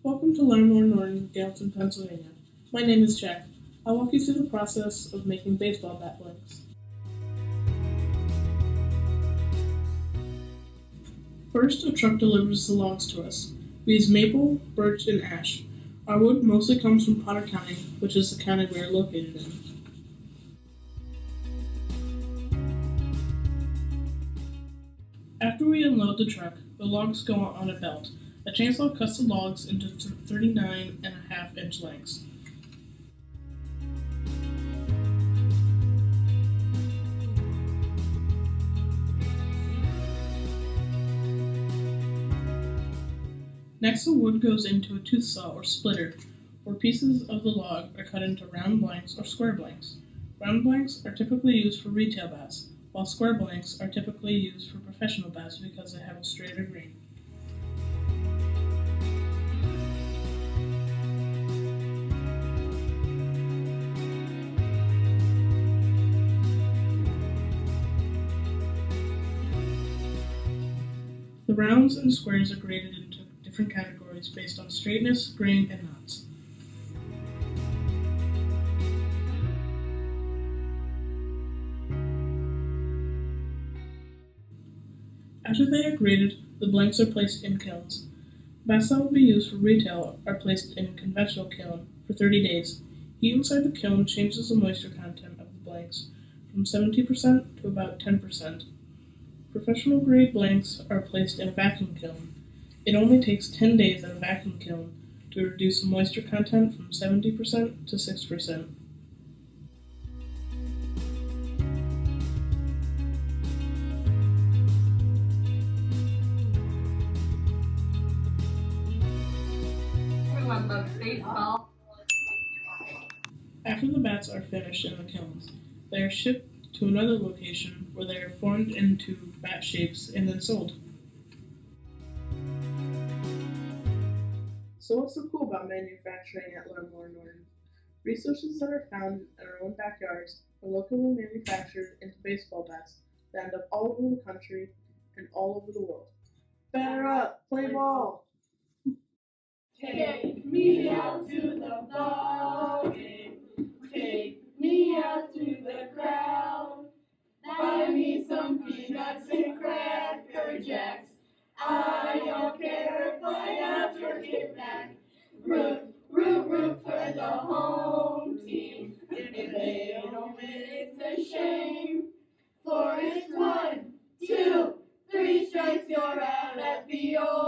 Welcome to Learn More Norton in Gallatin, Pennsylvania. My name is Jack. I'll walk you through the process of making baseball bat blanks. First, a truck delivers the logs to us. We use maple, birch, and ash. Our wood mostly comes from Potter County, which is the county we are located in. After we unload the truck, the logs go on a belt. A chainsaw cuts the logs into 39.5-inch lengths. Next, the wood goes into a tooth saw or splitter, where pieces of the log are cut into round blanks or square blanks. Round blanks are typically used for retail bats, while square blanks are typically used for professional bats because they have a straighter grain. The rounds and squares are graded into different categories based on straightness, grain, and knots. After they are graded, the blanks are placed in kilns. Bats that will be used for retail are placed in a conventional kiln for 30 days. Heat inside the kiln changes the moisture content of the blanks from 70% to about 10%. Professional grade blanks are placed in a vacuum kiln. It only takes 10 days in a vacuum kiln to reduce the moisture content from 70% to 6%. Baseball. After the bats are finished in the kilns, they are shipped to another location where they are formed into bat shapes and then sold. So what's so cool about manufacturing at Learn More Norton? Resources that are found in our own backyards are locally manufactured into baseball bats that end up all over the country and all over the world. Batter up, play ball! Take me out to the ball game. Take me out to the crowd. Buy me some peanuts and cracker jacks. I don't care if I have to get back. Root, root, root for the home team. If they don't win, it's a shame. For it's 1, 2, 3 strikes, you're out at the old.